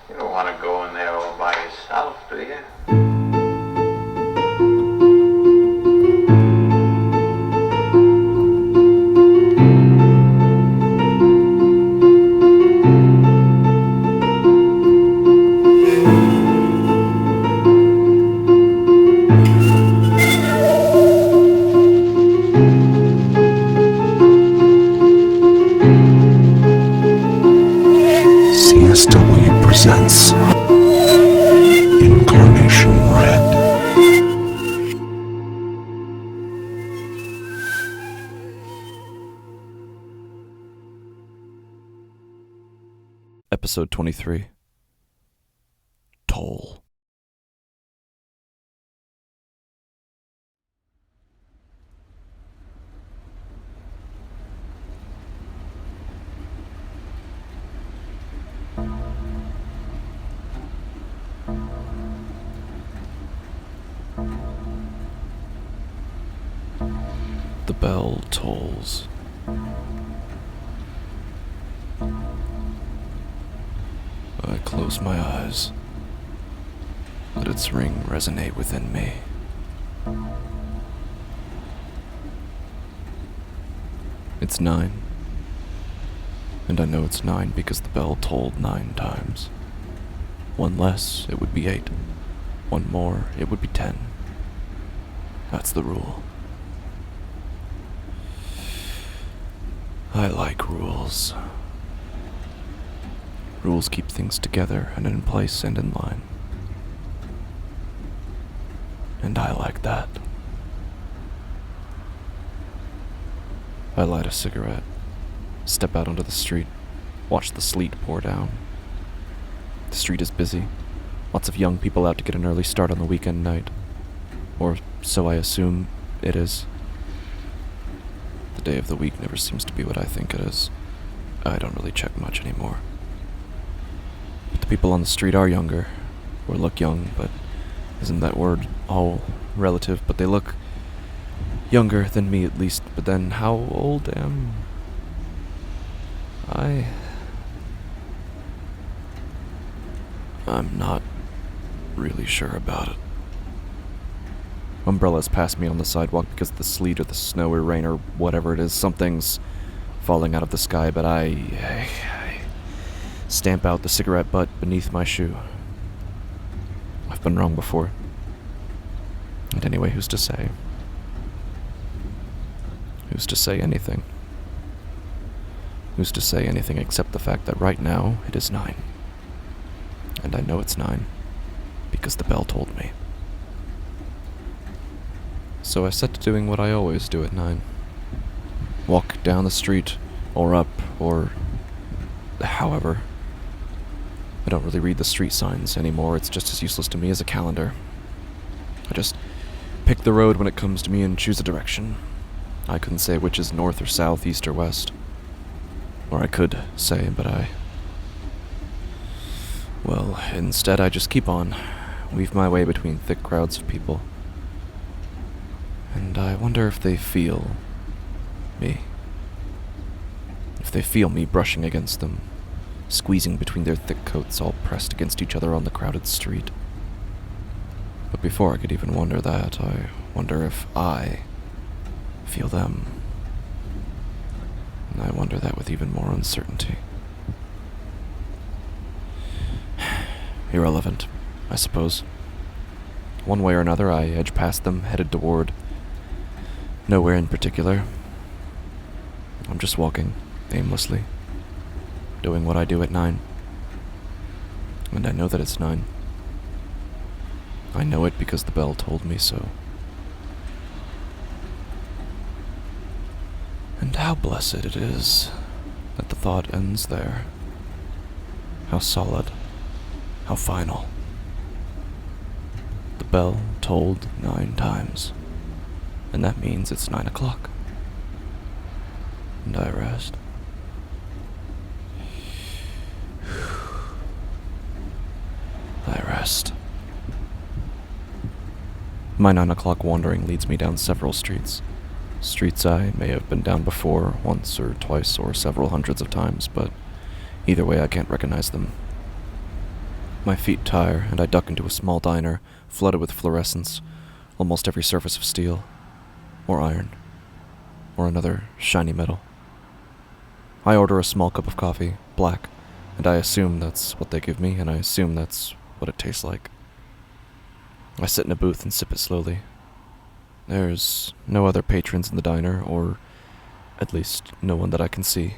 You don't want to go in there all by yourself, do you? C.s.w presents Incarnation Red. Episode 23. Toll. The bell tolls. I close my eyes. Let its ring resonate within me. It's 9. And I know it's 9 because the bell tolled 9 times. One less, it would be 8. One more, it would be 10. That's the rule. I like rules. Rules keep things together and in place and in line. And I like that. I light a cigarette, step out onto the street, watch the sleet pour down. The street is busy. Lots of young people out to get an early start on the weekend night. Or so I assume it is. The day of the week never seems to be what I think it is. I don't really check much anymore. But the people on the street are younger, or look young, but isn't that word all relative? But they look younger than me at least. But then how old am I? I'm not really sure about it. Umbrellas pass me on the sidewalk because of the sleet or the snow or rain or whatever it is. Something's falling out of the sky, but I stamp out the cigarette butt beneath my shoe. I've been wrong before. And anyway, who's to say? Who's to say anything? Who's to say anything except the fact that right now it is 9. And I know it's 9 because the bell told me. So I set to doing what I always do at 9. Walk down the street, or up, or however. I don't really read the street signs anymore. It's just as useless to me as a calendar. I just pick the road when it comes to me and choose a direction. I couldn't say which is north or south, east or west. Or I could say, but well, instead I just keep on, weave my way between thick crowds of people. And I wonder if they feel me. If they feel me brushing against them, squeezing between their thick coats all pressed against each other on the crowded street. But before I could even wonder that, I wonder if I feel them. And I wonder that with even more uncertainty. Irrelevant, I suppose. One way or another, I edge past them, headed toward nowhere in particular. I'm just walking, aimlessly, doing what I do at 9. And I know that it's 9. I know it because the bell told me so. And how blessed it is that the thought ends there. How solid, how final. The bell tolled 9 times. And that means it's 9 o'clock. And I rest. I rest. My 9 o'clock wandering leads me down several streets. Streets I may have been down before, once or twice or several hundreds of times, but either way I can't recognize them. My feet tire, and I duck into a small diner, flooded with fluorescence, almost every surface of steel, or iron, or another shiny metal. I order a small cup of coffee, black, and I assume that's what they give me, and I assume that's what it tastes like. I sit in a booth and sip it slowly. There's no other patrons in the diner, or at least no one that I can see.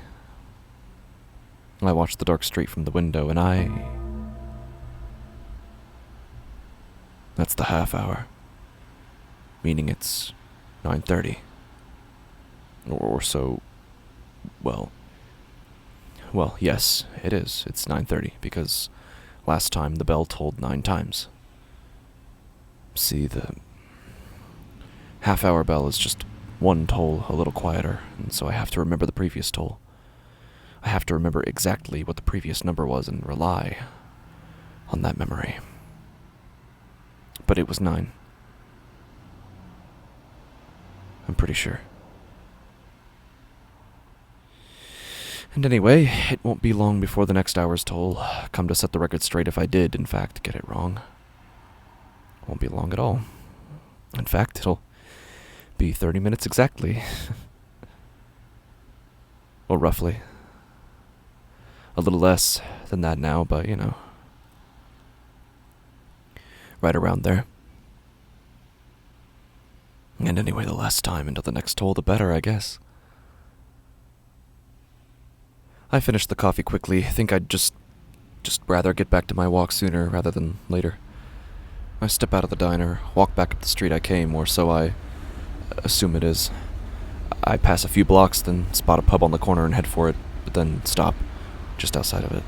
I watch the dark street from the window, and that's the half hour, meaning it's 9:30. Or so, well, yes, it is. It's 9:30, because last time the bell tolled 9 times. See, the half-hour bell is just one toll a little quieter, and so I have to remember the previous toll. I have to remember exactly what the previous number was and rely on that memory. But it was 9. I'm pretty sure. And anyway, it won't be long before the next hour's toll. Come to set the record straight if I did, in fact, get it wrong. Won't be long at all. In fact, it'll be 30 minutes exactly. Or roughly. A little less than that now, but you know. Right around there. And anyway, the less time until the next toll, the better, I guess. I finished the coffee quickly. Think I'd just rather get back to my walk sooner rather than later. I step out of the diner, walk back up the street I came, or so I assume it is. I pass a few blocks, then spot a pub on the corner and head for it, but then stop, just outside of it.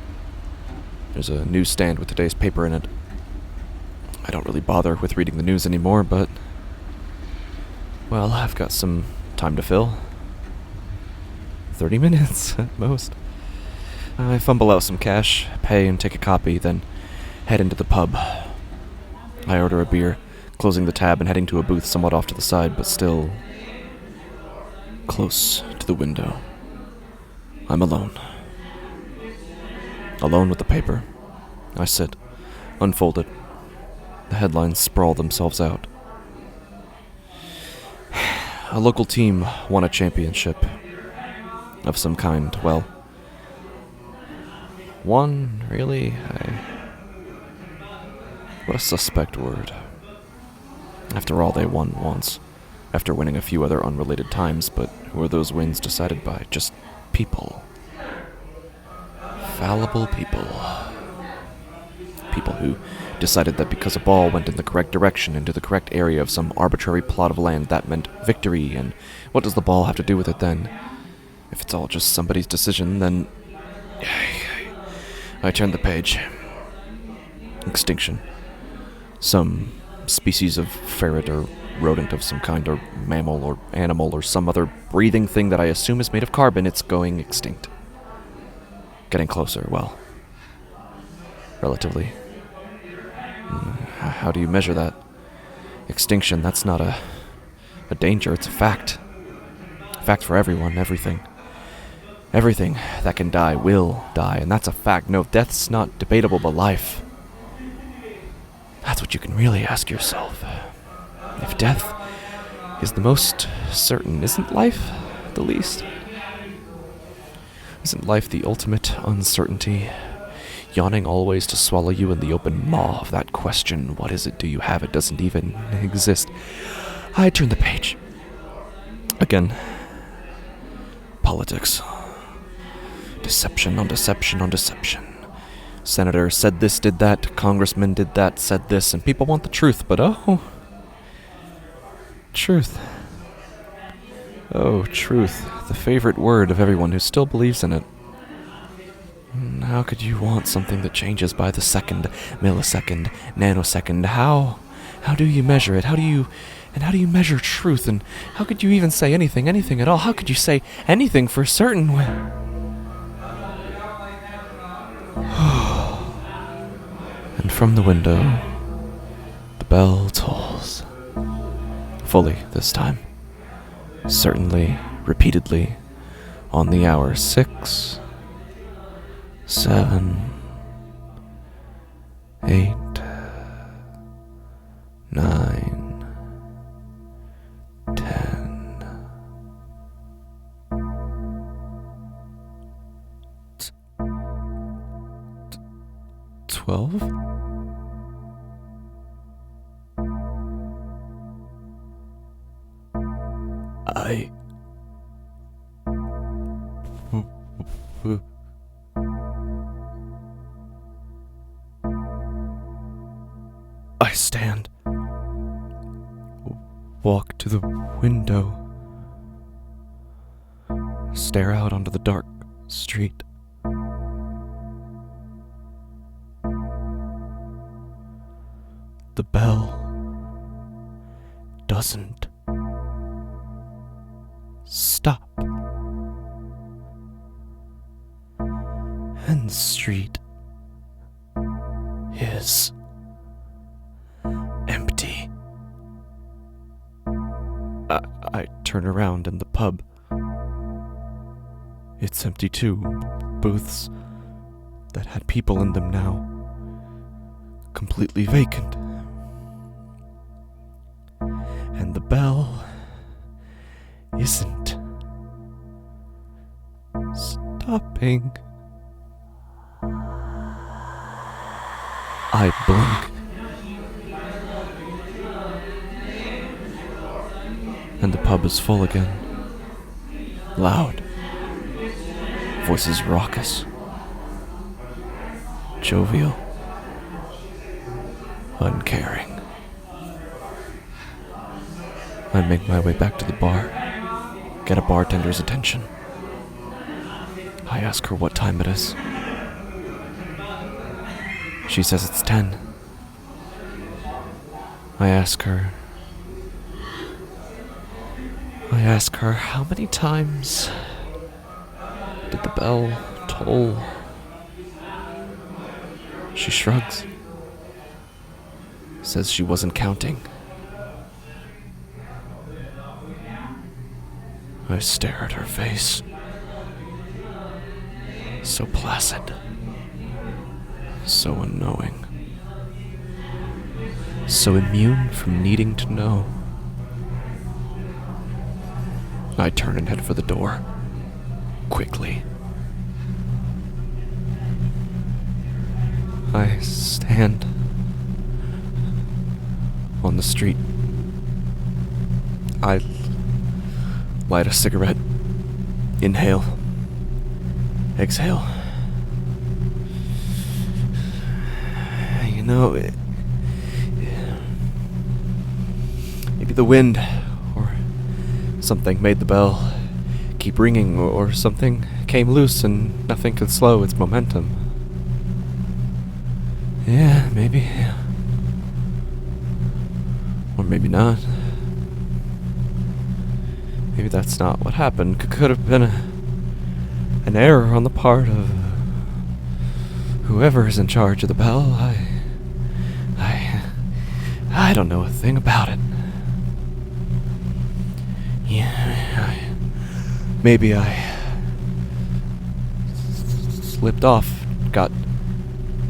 There's a newsstand with today's paper in it. I don't really bother with reading the news anymore, but well, I've got some time to fill. 30 minutes, at most. I fumble out some cash, pay and take a copy, then head into the pub. I order a beer, closing the tab and heading to a booth somewhat off to the side, but still close to the window. I'm alone. Alone with the paper. I sit, unfold it. The headlines sprawl themselves out. A local team won a championship of some kind. Well, one, really? What a suspect word. After all, they won once, after winning a few other unrelated times, but who are those wins decided by? Just people. Fallible people. People who decided that because a ball went in the correct direction into the correct area of some arbitrary plot of land, that meant victory, and what does the ball have to do with it then? If it's all just somebody's decision, then I turn the page. Extinction. Some species of ferret or rodent of some kind, or mammal or animal or some other breathing thing that I assume is made of carbon, it's going extinct. Getting closer, well, relatively. How do you measure that? Extinction, that's not a danger, it's a fact. A fact for everyone, everything. Everything that can die will die, and that's a fact. No, death's not debatable, but life. That's what you can really ask yourself. If death is the most certain, isn't life the least? Isn't life the ultimate uncertainty, yawning always to swallow you in the open maw of that question, what is it, do you have it, doesn't even exist? I turn the page. Again. Politics. Deception on deception on deception. Senator said this, did that, congressman did that, said this, and people want the truth, but truth. Oh, truth, the favorite word of everyone who still believes in it. How could you want something that changes by the second, millisecond, nanosecond? How do you measure it? How do you measure truth? And how could you even say anything at all? How could you say anything for certain when... And from the window, the bell tolls. Fully this time. Certainly, repeatedly, on the hour. 6, 7, 8, 9, 10. 12? I stand, walk to the window, stare out onto the dark street. The bell doesn't stop. And the street is empty. I turn around in the pub. It's empty too. Booths that had people in them now completely vacant. And the bell isn't stopping. I blink. And the pub is full again. Loud. Voices raucous. Jovial. Uncaring. I make my way back to the bar. Get a bartender's attention. I ask her what time it is. She says it's 10. I ask her how many times did the bell toll? She shrugs. Says she wasn't counting. I stare at her face. So placid. So unknowing. So immune from needing to know. I turn and head for the door. Quickly. I stand on the street. I light a cigarette. Inhale. Exhale. You know, maybe the wind or something made the bell keep ringing, or something came loose and nothing could slow its momentum. Yeah, maybe. Or maybe not. Maybe that's not what happened. Could have been an error on the part of whoever is in charge of the bell. I don't know a thing about it. Yeah, maybe I slipped off, got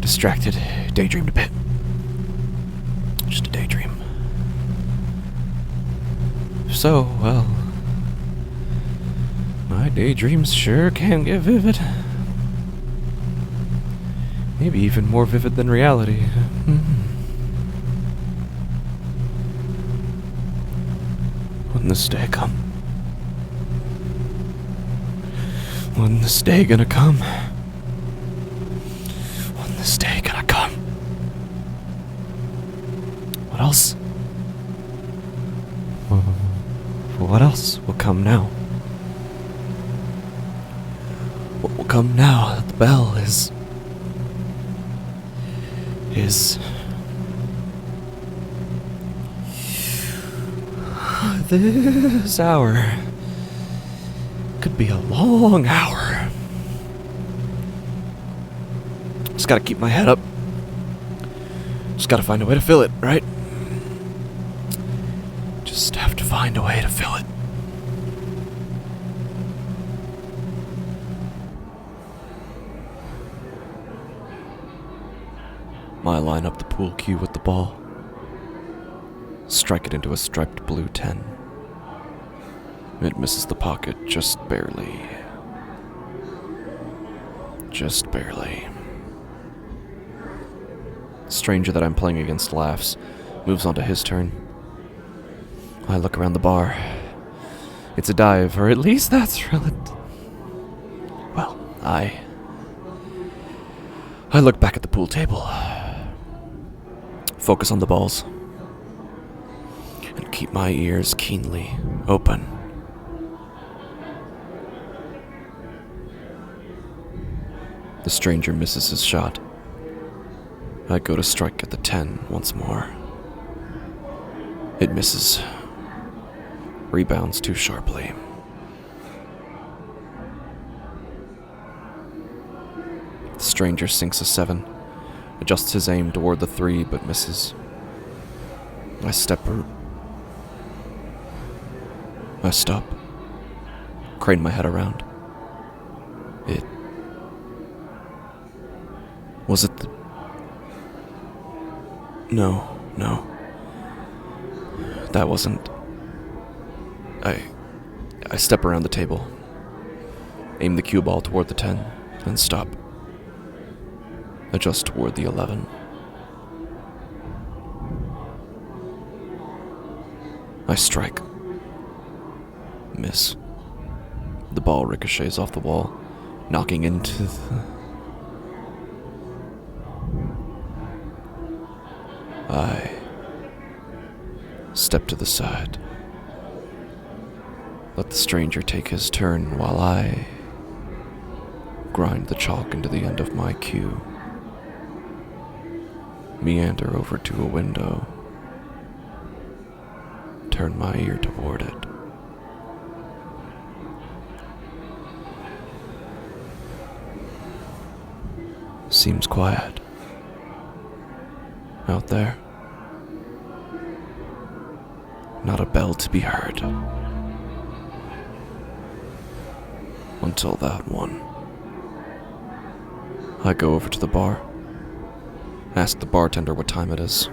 distracted, daydreamed a bit. Just a daydream. So, well, my daydreams sure can get vivid. Maybe even more vivid than reality. When this day come? When this day gonna come? When this day gonna come? What else? What else will come now? What will come now that the bell is this hour could be a long hour. Just gotta keep my head up. Just gotta find a way to fill it, right? Just have to find a way to fill it. I line up the pool cue with the ball, strike it into a striped blue 10. It misses the pocket just barely. Just barely. The stranger that I'm playing against laughs, moves on to his turn. I look around the bar. It's a dive, or at least that's relative. Well, I look back at the pool table, focus on the balls, and keep my ears keenly open. The stranger misses his shot. I go to strike at the 10 once more. It misses. Rebounds too sharply. The stranger sinks a 7, adjusts his aim toward the 3 but misses. I stop. Crane my head around. Was it the... No. That wasn't... I step around the table, aim the cue ball toward the 10, and stop. Adjust toward the 11. I strike. Miss. The ball ricochets off the wall, knocking into the... I step to the side. Let the stranger take his turn while I grind the chalk into the end of my cue. Meander over to a window. Turn my ear toward it. Seems quiet. Out there. Not a bell to be heard. Until that one. I go over to the bar. Ask the bartender what time it is.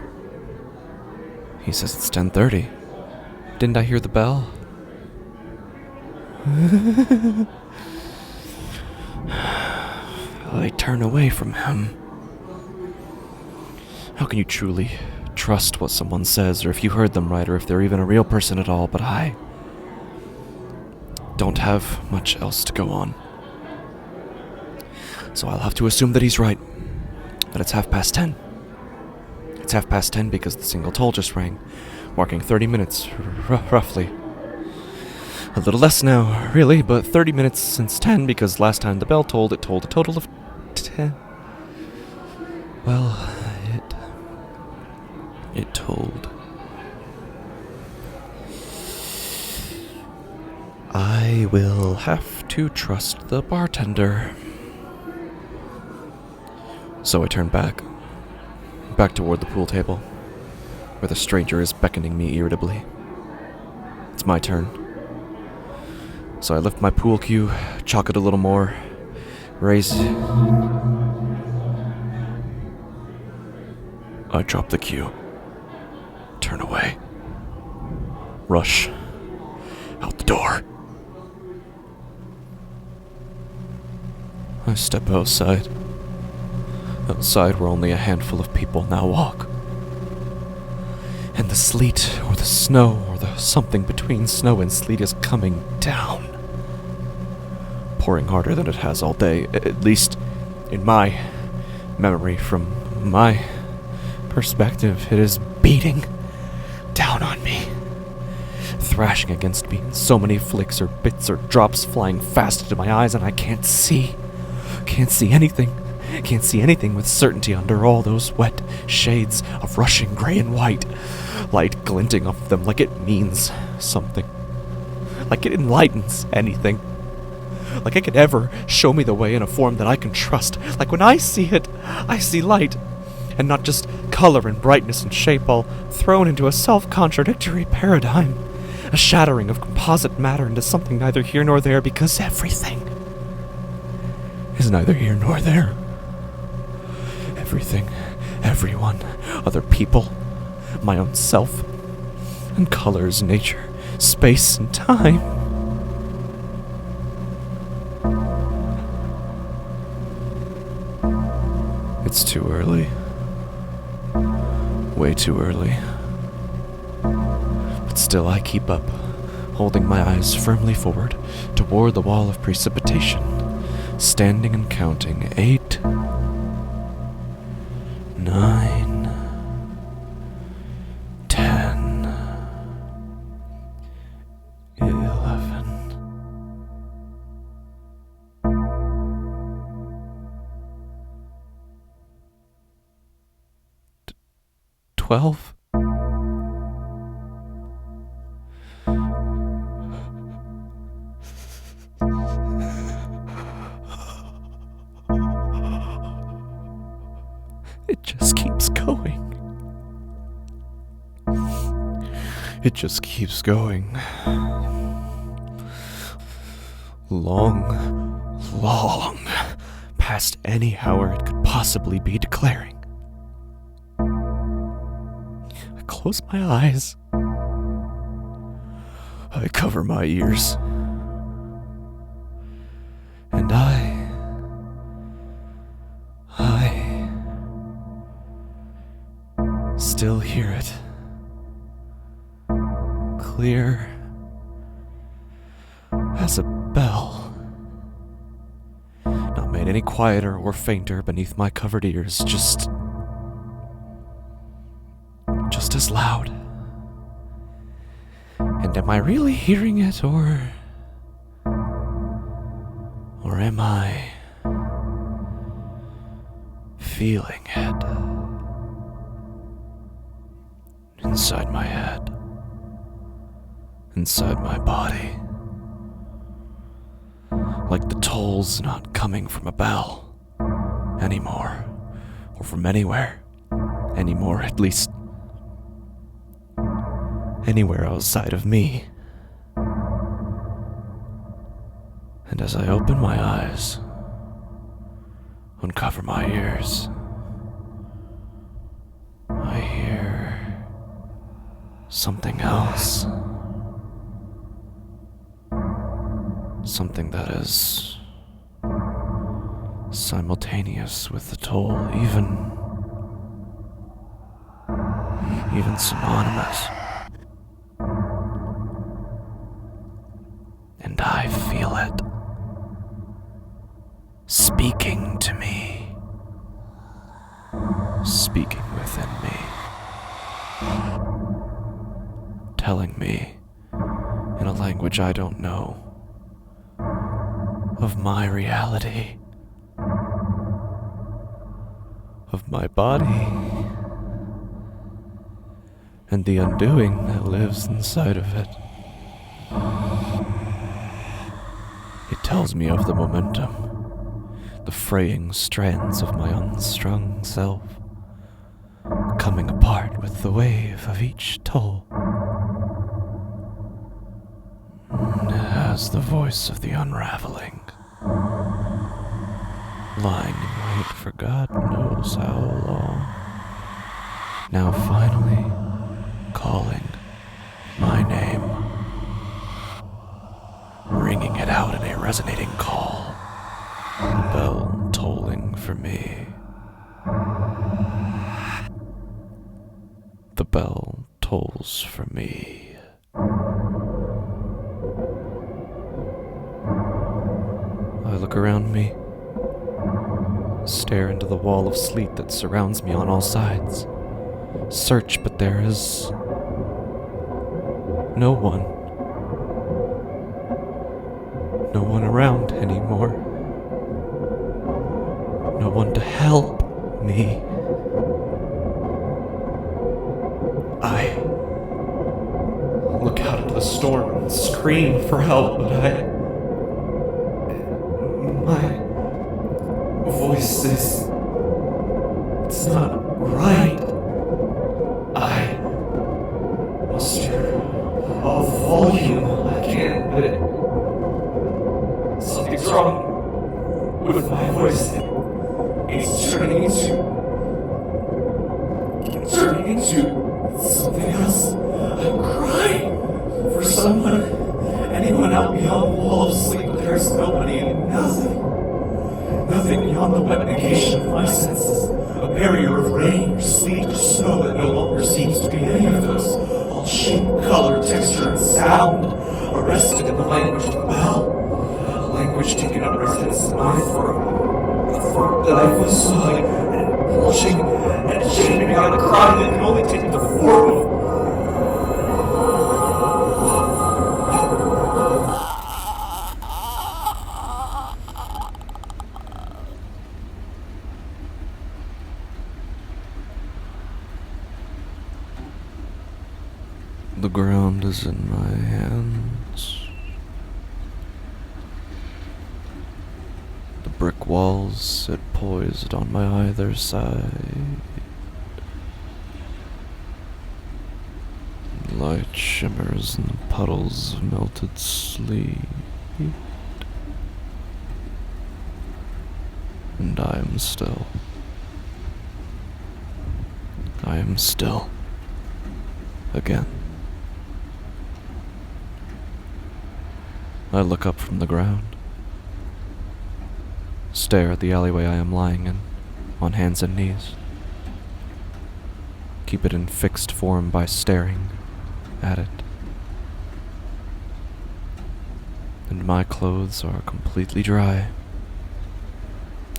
He says it's 10:30. Didn't I hear the bell? I turn away from him. How can you truly trust what someone says, or if you heard them right, or if they're even a real person at all? But I don't have much else to go on. So I'll have to assume that he's right. That it's 10:30. It's 10:30 because the single toll just rang, marking 30 minutes, roughly. A little less now, really, but 30 minutes since 10 because last time the bell tolled, it tolled a total of 10. Well, it told. I will have to trust the bartender. So I turn back toward the pool table, where the stranger is beckoning me irritably. It's my turn. So I lift my pool cue, chalk it a little more, raise. I drop the cue. Turn away. Rush. Out the door. I step outside. Outside where only a handful of people now walk. And the sleet, or the snow, or the something between snow and sleet is coming down. Pouring harder than it has all day, at least in my memory. From my perspective, it is beating down on me, thrashing against me in so many flicks or bits or drops, flying fast into my eyes, and I can't see anything. Can't see anything with certainty under all those wet shades of rushing gray and white, light glinting off them like it means something, like it enlightens anything, like it could ever show me the way in a form that I can trust. Like when I see it, I see light, and not just color and brightness and shape, all thrown into a self-contradictory paradigm, a shattering of composite matter into something neither here nor there, because everything everyone, other people, my own self, and colors, nature, space, and time. It's too early. Way too early. But still I keep up, holding my eyes firmly forward toward the wall of precipitation, standing and counting 8, 9, 10, 11. 12. It just keeps going. It just keeps going. Long past any hour it could possibly be declaring. I close my eyes. I cover my ears. And I still hear it. Clear as a bell. Not made any quieter or fainter beneath my covered ears, just as loud. And am I really hearing it, or am I feeling it inside my head, inside my body? Like the toll's not coming from a bell anymore, or from anywhere anymore, at least anywhere outside of me. And as I open my eyes, uncover my ears, I hear something else. Something that is simultaneous with the toll, even synonymous. And I feel it speaking to me, speaking within me, telling me in a language I don't know of my reality, of my body, and the undoing that lives inside of it. It tells me of the momentum, the fraying strands of my unstrung self, coming apart with the wave of each toll. And it has the voice of the unraveling, lying in wait for God knows how long. Now finally calling my name, ringing it out in a resonating call, the bell tolling for me. The bell tolls for me. I look around me, stare into the wall of sleet that surrounds me on all sides, search, but there is no one. No one around anymore. No one to help me. I look out into the storm and scream for help, but my voice it's not right. I muster all the volume I can, but something's wrong with my voice. It's turning into turning into something else. I'm crying for someone. Anyone out beyond the wall of sleep, but there's nobody and nothing. Nothing beyond the wet negation of my senses. A barrier of rain or sleet or snow that no longer seems to be any of those. All shape, color, texture, and sound. Arrested in the language of the bell. A language taking up residence in my throat. A throat that I feel swelling and bulging and shaping out a cry that can only take the form of The ground is in my hands. The brick walls sit poised on my either side. Light shimmers in the puddles of melted sleet. And I am still. I am still. Again. I look up from the ground, stare at the alleyway I am lying in, on hands and knees. Keep it in fixed form by staring at it. And my clothes are completely dry,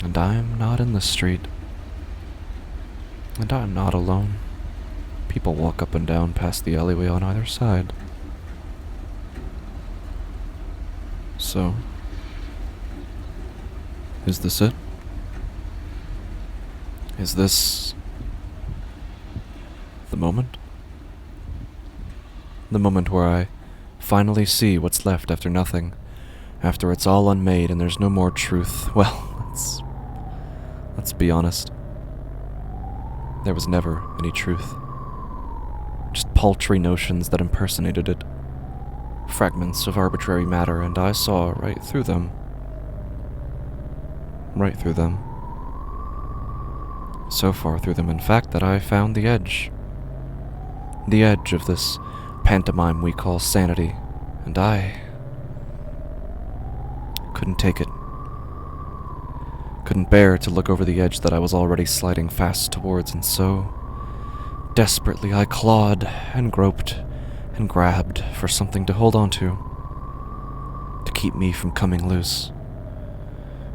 and I am not in the street, and I am not alone. People walk up and down past the alleyway on either side. So, is this it? Is this the moment? The moment where I finally see what's left after nothing, after it's all unmade and there's no more truth. Well, let's be honest. There was never any truth. Just paltry notions that impersonated it. Fragments of arbitrary matter, and I saw right through them. Right through them. So far through them, in fact, that I found the edge. The edge of this pantomime we call sanity, and I couldn't take it. Couldn't bear to look over the edge that I was already sliding fast towards, and so desperately I clawed and groped and grabbed for something to hold on to keep me from coming loose.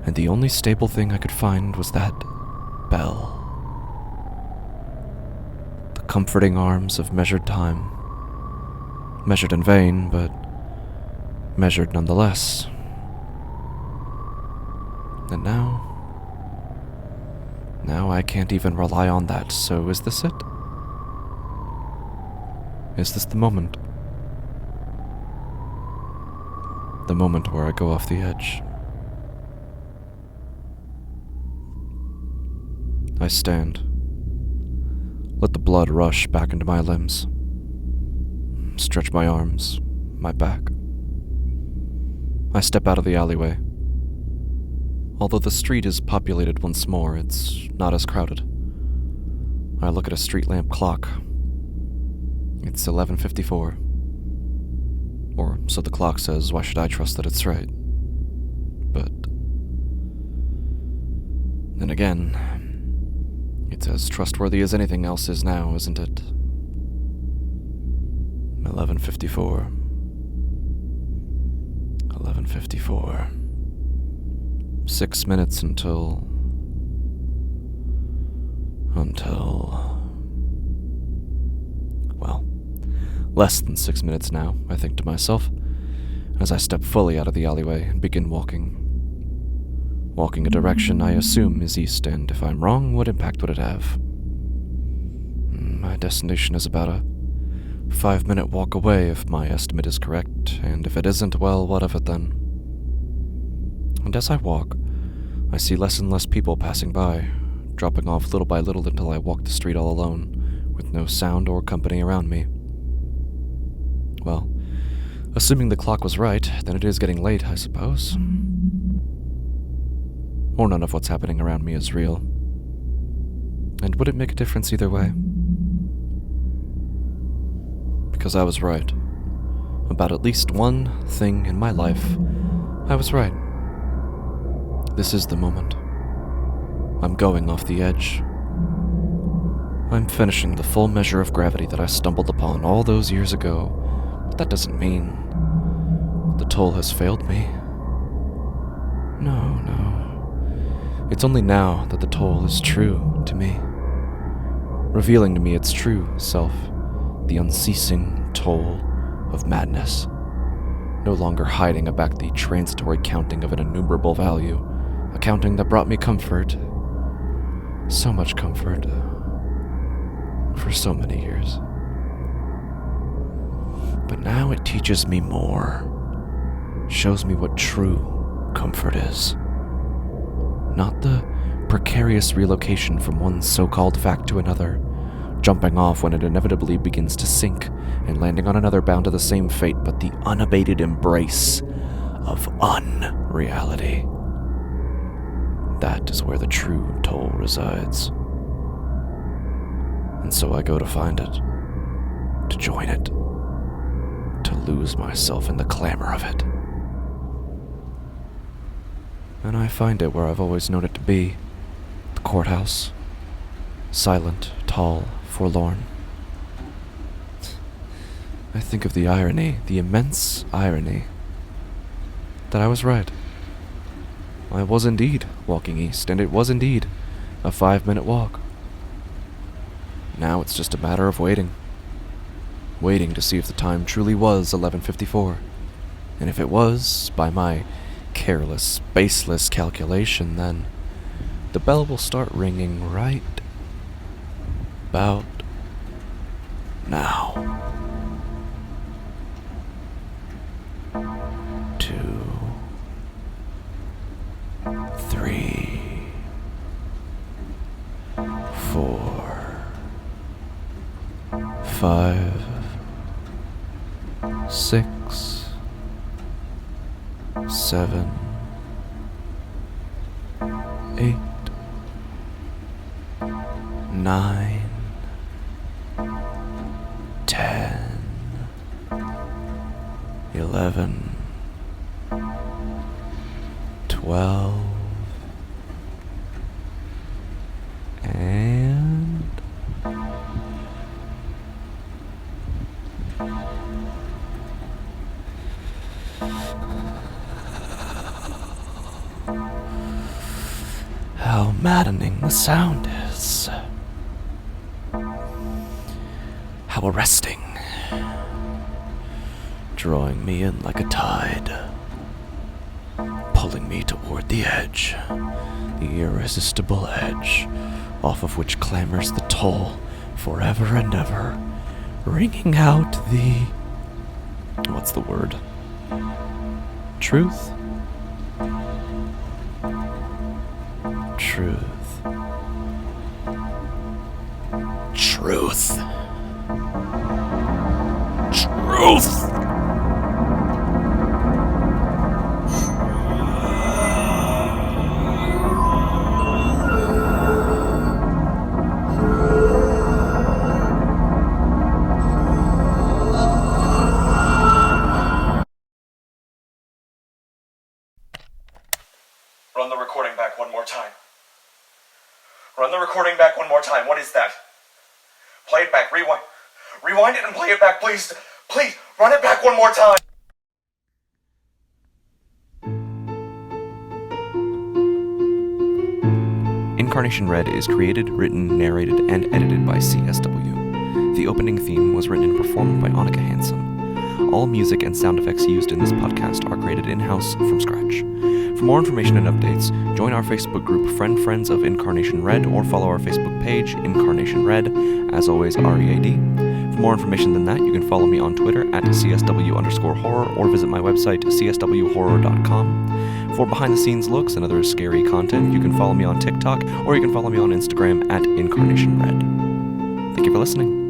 And the only stable thing I could find was that bell. The comforting arms of measured time. Measured in vain, but measured nonetheless. And now I can't even rely on that, so is this it? Is this the moment? The moment where I go off the edge. I stand. Let the blood rush back into my limbs. Stretch my arms, my back. I step out of the alleyway. Although the street is populated once more, it's not as crowded. I look at a street lamp clock. It's 11:54. Or so the clock says. Why should I trust that it's right? But then again, it's as trustworthy as anything else is now, isn't it? 11:54. 11:54. 6 minutes until... Well, less than 6 minutes now, I think to myself, as I step fully out of the alleyway and begin walking. Walking a direction I assume is east, and if I'm wrong, what impact would it have? My destination is about a 5-minute walk away if my estimate is correct, and if it isn't, well, what of it then? And as I walk, I see less and less people passing by, dropping off little by little until I walk the street all alone, with no sound or company around me. Well, assuming the clock was right, then it is getting late, I suppose. Or none of what's happening around me is real. And would it make a difference either way? because I was right. About at least one thing in my life, I was right. This is the moment. I'm going off the edge. I'm finishing the full measure of gravity that I stumbled upon all those years ago, but that doesn't mean the toll has failed me. No. It's only now that the toll is true to me, revealing to me its true self, the unceasing toll of madness, no longer hiding aback the transitory counting of an innumerable value, a counting that brought me comfort, so much comfort, for so many years. But now it teaches me more, shows me what true comfort is. Not the precarious relocation from one so-called fact to another, jumping off when it inevitably begins to sink and landing on another bound to the same fate, but the unabated embrace of unreality. That is where the true toll resides. And so I go to find it, to join it, to lose myself in the clamor of it. And I find it where I've always known it to be, the courthouse. Silent, tall, forlorn. I think of the irony, the immense irony, that I was right. I was indeed walking east, and it was indeed a 5-minute walk. Now it's just a matter of waiting to see if the time truly was 11:54. And if it was, by my careless, baseless calculation, then the bell will start ringing right about now. 2, 3, 4, 5, 6, 7, 8, 9, 10, 11, 12, and how maddening the sound is. How arresting. Drawing me in like a tide. Pulling me toward the edge. The irresistible edge, off of which clamors the toll forever and ever, ringing out the... what's the word? Truth? Truth. Truth. Truth! Run the recording back one more time. Run the recording back one more time. What is that? Play it back. Rewind. Rewind it and play it back, please. Please, run it back one more time. Incarnation Red is created, written, narrated, and edited by c.s.w. The opening theme was written and performed by Annika Hansen. All music and sound effects used in this podcast are created in-house from scratch. For more information and updates, join our Facebook group Friends of Incarnation Red or follow our Facebook page, Incarnation Red, as always READ. For more information than that, you can follow me on Twitter at @CSW_horror or visit my website, cswhorror.com. For behind-the-scenes looks and other scary content, you can follow me on TikTok or you can follow me on Instagram at Incarnation Red. Thank you for listening.